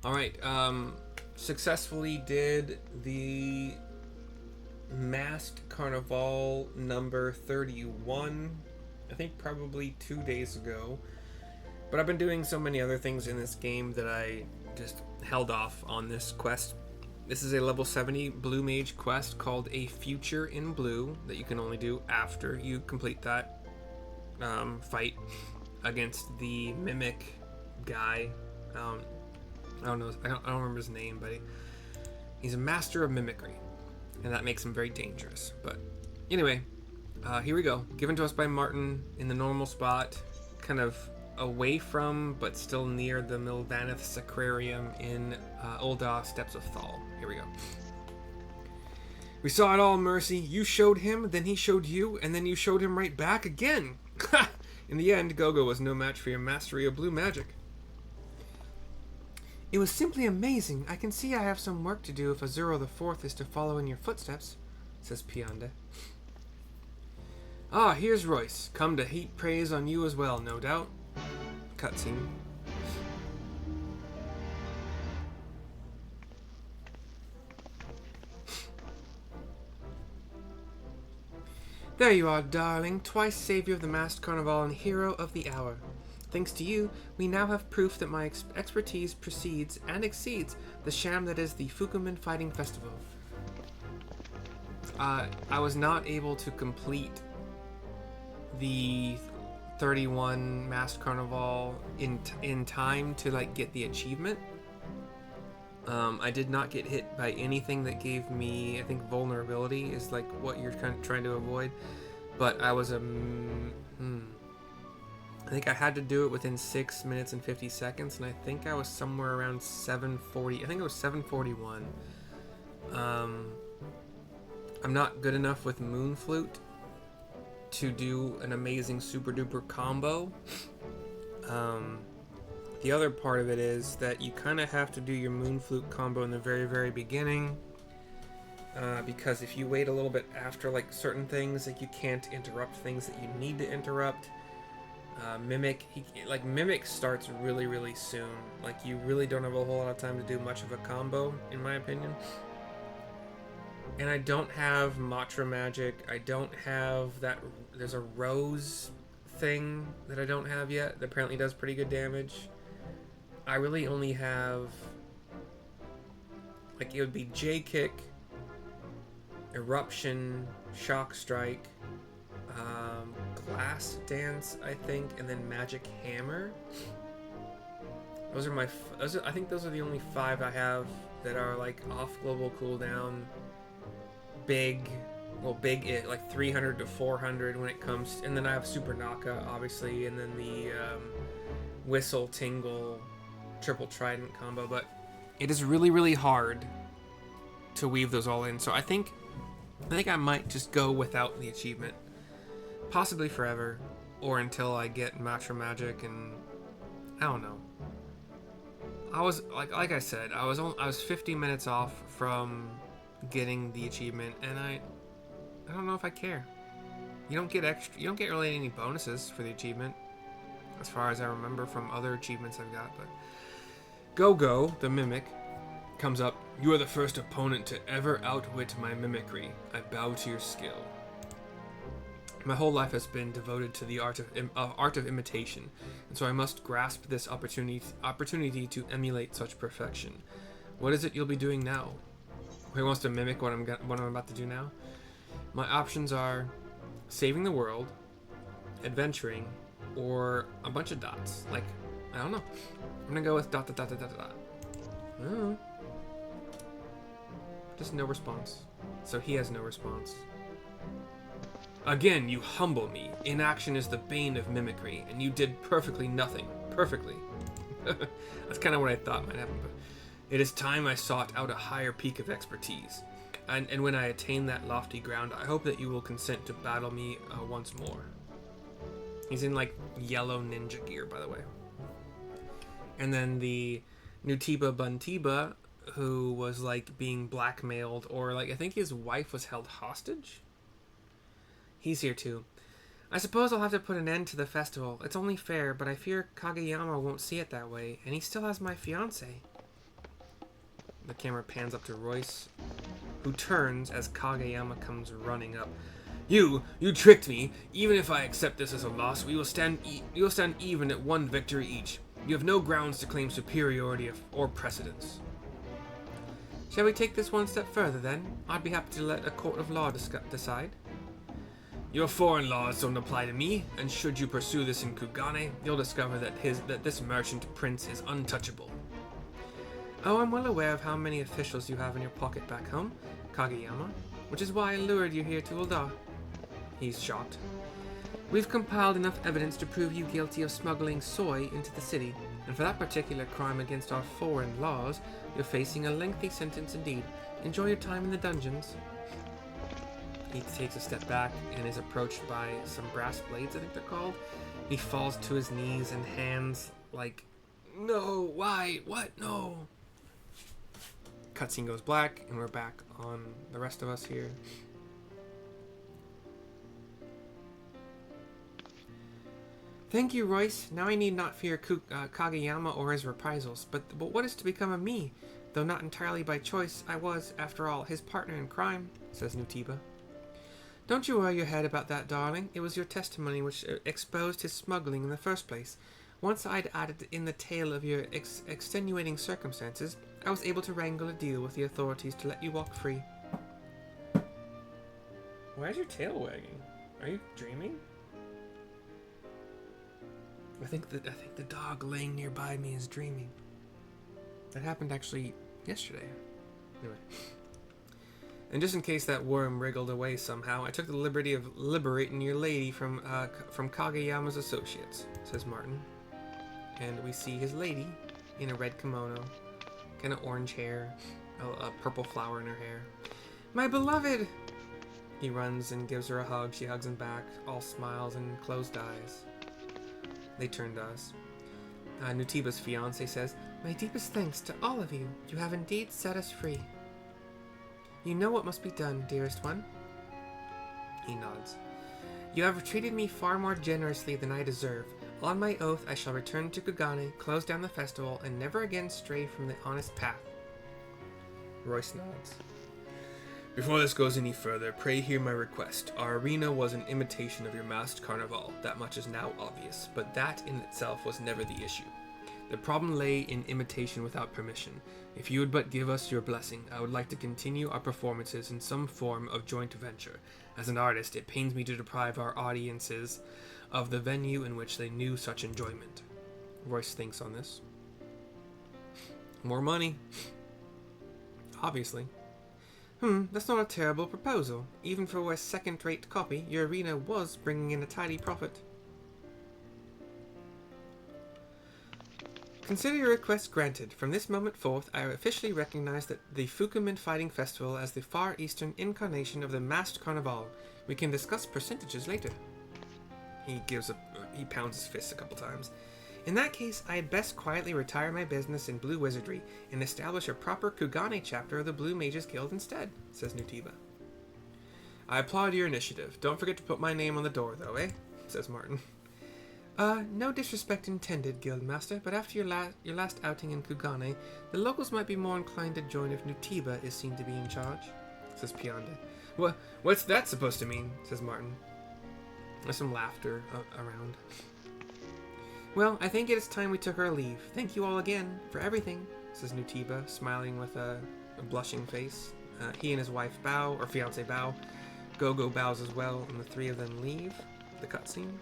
Alright, successfully did the Masked Carnivale number 31, I think probably 2 days ago. But I've been doing so many other things in this game that I just held off on this quest. This is a level 70 blue mage quest called A Future in Blue that you can only do after you complete that fight against the mimic guy. I don't know. I don't remember his name, but he's a master of mimicry, and that makes him very dangerous. But anyway, here we go. Given to us by Martin in the normal spot, kind of away from, but still near the Milvaneth Sacrarium in Ul'dah Steps of Thal. Here we go. We saw it all, Mercy. You showed him, then he showed you, and then you showed him right back again. In the end, Gogo was no match for your mastery of blue magic. It was simply amazing. I can see I have some work to do if Azuro the Fourth is to follow in your footsteps, says Piande. Ah, here's Royce. Come to heap praise on you as well, no doubt. Cutscene. There you are, darling. Twice savior of the Masked Carnivale and hero of the hour. Thanks to you, we now have proof that my expertise precedes and exceeds the sham that is the Fukuman Fighting Festival. I was not able to complete the 31 Masked Carnivale in time to get the achievement. I did not get hit by anything that gave me, I think vulnerability is what you're kind of trying to avoid. But I was I think I had to do it within 6 minutes and 50 seconds, and I think I was somewhere around 7:40. I think it was 7:41. I'm not good enough with Moon Flute to do an amazing super duper combo. The other part of it is that you kind of have to do your Moon Flute combo in the very, very beginning. Because if you wait a little bit after certain things, you can't interrupt things that you need to interrupt. Mimic, Mimic starts really, really soon. You really don't have a whole lot of time to do much of a combo, in my opinion. And I don't have Matra Magic. I don't have that. There's a Rose thing that I don't have yet that apparently does pretty good damage. I really only have, it would be J-Kick, Eruption, Shock Strike, Glass Dance, I think, and then Magic Hammer. Those are my. I think those are the only 5 I have that are off global cooldown. Big, 300 to 400 when it comes, and then I have Super Naka, obviously, and then the Whistle Tingle Triple Trident combo. But it is really, really hard to weave those all in. So I think I might just go without the achievement. Possibly forever, or until I get Matra Magic, and I don't know. I was like I said, I was 50 minutes off from getting the achievement, and I don't know if I care. You don't get really any bonuses for the achievement, as far as I remember from other achievements I've got. But Gogo, the mimic, comes up. You are the first opponent to ever outwit my mimicry. I bow to your skill. My whole life has been devoted to the art of imitation, and so I must grasp this opportunity to emulate such perfection. What is it you'll be doing now? Who wants to mimic what I'm about to do now? My options are saving the world, adventuring, or a bunch of dots. I don't know. I'm gonna go with dot dot dot dot dot dot. I don't know. Just no response. So he has no response. Again, you humble me. Inaction is the bane of mimicry, and you did perfectly nothing. Perfectly. That's kind of what I thought might happen, but it is time I sought out a higher peak of expertise. And when I attain that lofty ground, I hope that you will consent to battle me once more. He's in yellow ninja gear, by the way. And then the Nutiba Buntiba, who was being blackmailed, or I think his wife was held hostage. He's here too. I suppose I'll have to put an end to the festival. It's only fair, but I fear Kageyama won't see it that way, and he still has my fiancé. The camera pans up to Royce, who turns as Kageyama comes running up. You tricked me. Even if I accept this as a loss, we will stand even at one victory each. You have no grounds to claim superiority or precedence. Shall we take this one step further, then? I'd be happy to let a court of law decide. Your foreign laws don't apply to me, and should you pursue this in Kugane, you'll discover that this merchant prince is untouchable. Oh, I'm well aware of how many officials you have in your pocket back home, Kageyama, which is why I lured you here to Ul'dah. He's shocked. We've compiled enough evidence to prove you guilty of smuggling soy into the city, and for that particular crime against our foreign laws, you're facing a lengthy sentence indeed. Enjoy your time in the dungeons. He takes a step back and is approached by some brass blades, I think they're called. He falls to his knees and hands like, no, why, what, no. Cutscene goes black, and we're back on the rest of us here. Thank you, Royce. Now I need not fear Kageyama or his reprisals. But what is to become of me? Though not entirely by choice, I was, after all, his partner in crime, says Nutiba. Don't you worry your head about that, darling. It was your testimony which exposed his smuggling in the first place. Once I'd added in the tale of your extenuating circumstances, I was able to wrangle a deal with the authorities to let you walk free. Why is your tail wagging? Are you dreaming? I think the dog laying nearby me is dreaming. That happened actually yesterday. Anyway. And just in case that worm wriggled away somehow, I took the liberty of liberating your lady from Kageyama's associates, says Martin. And we see his lady in a red kimono, kind of orange hair, a purple flower in her hair. My beloved! He runs and gives her a hug. She hugs him back, all smiles and closed eyes. They turn to us. Nutiba's fiancé says, My deepest thanks to all of you. You have indeed set us free. You know what must be done, dearest one? He nods. You have treated me far more generously than I deserve. On my oath, I shall return to Kugane, close down the festival, and never again stray from the honest path. Royce nods. Before this goes any further, pray hear my request. Our arena was an imitation of your Masked Carnivale. That much is now obvious, but that in itself was never the issue. The problem lay in imitation without permission. If you would but give us your blessing, I would like to continue our performances in some form of joint venture. As an artist, it pains me to deprive our audiences of the venue in which they knew such enjoyment. Royce thinks on this. More money. Obviously. That's not a terrible proposal. Even for a second-rate copy, your arena was bringing in a tidy profit. Consider your request granted. From this moment forth, I officially recognize that the Fukumin Fighting Festival as the far eastern incarnation of the Masked Carnivale. We can discuss percentages later. He pounds his fist a couple times. In that case, I had best quietly retire my business in Blue Wizardry and establish a proper Kugane chapter of the Blue Mages Guild instead, says Nutiba. I applaud your initiative. Don't forget to put my name on the door, though, eh? Says Martin. No disrespect intended, Guildmaster, but after your last outing in Kugane, the locals might be more inclined to join if Nutiba is seen to be in charge, says Pionde. What's that supposed to mean? Says Martin. There's some laughter around. Well, I think it is time we took our leave. Thank you all again for everything, says Nutiba, smiling with a blushing face. He and his wife bow, or fiancé bow. Gogo bows as well, and the three of them leave the cutscene.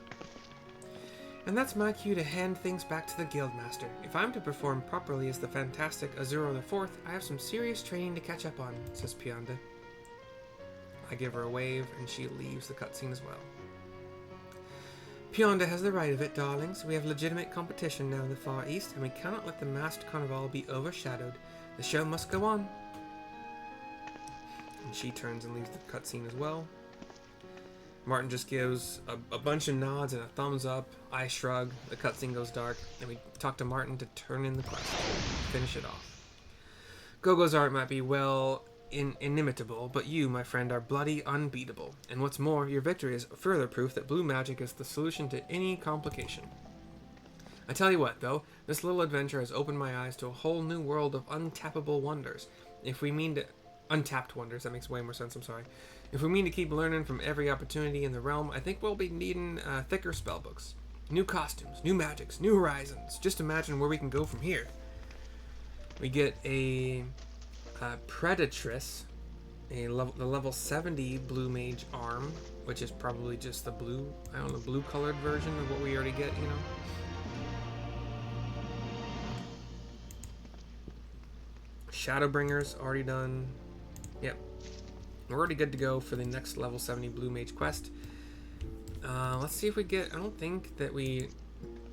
And that's my cue to hand things back to the Guildmaster. If I'm to perform properly as the fantastic Azuro IV, I have some serious training to catch up on, says Pionde. I give her a wave, and she leaves the cutscene as well. Pionde has the right of it, darlings. We have legitimate competition now in the Far East, and we cannot let the Masked Carnivale be overshadowed. The show must go on. And she turns and leaves the cutscene as well. Martin just gives a bunch of nods and a thumbs up. I shrug. The cutscene goes dark, and we talk to Martin to turn in the quest. Finish it off. Gogo's art might be inimitable, but you, my friend, are bloody unbeatable. And what's more, your victory is further proof that blue magic is the solution to any complication. I tell you what, though, this little adventure has opened my eyes to a whole new world of untappable wonders. If we mean to... Untapped wonders, that makes way more sense, I'm sorry. If we mean to keep learning from every opportunity in the realm, I think we'll be needing thicker spellbooks. New costumes, new magics, new horizons. Just imagine where we can go from here. We get a Predatress, the level 70 Blue Mage arm, which is probably just the blue, I don't know, blue colored version of what we already get, you know? Shadowbringers, already done. Yep. We're already good to go for the next level 70 Blue Mage quest. Let's see if we get... I don't think that we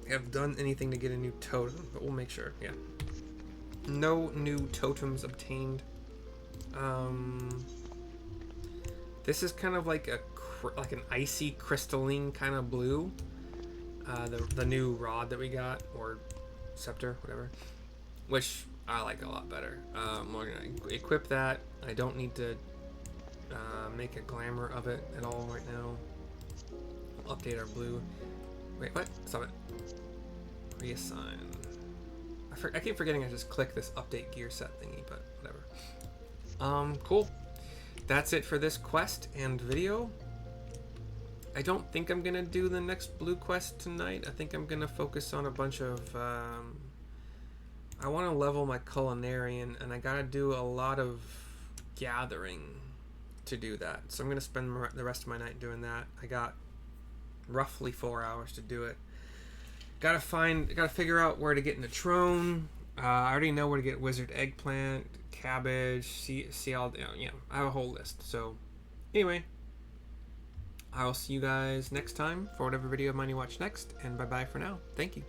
have done anything to get a new totem, but we'll make sure. Yeah. No new totems obtained. This is kind of like an icy crystalline kind of blue. The new rod that we got, or scepter, whatever, which I like a lot better. We're gonna equip that. I don't need to make a glamour of it at all right now. We'll update our blue. Wait, what? Stop it. Reassign. I keep forgetting I just click this update gear set thingy, but whatever. Cool. That's it for this quest and video. I don't think I'm gonna do the next blue quest tonight. I think I'm gonna focus on a bunch of I want to level my culinarian, and I gotta do a lot of gathering to do that. So I'm gonna spend the rest of my night doing that. I got roughly 4 hours to do it. Gotta figure out where to get in the Trone. I already know where to get wizard eggplant, cabbage, see all, you know, I have a whole list. So anyway, I will see you guys next time for whatever video of mine you watch next, and bye bye for now. Thank you.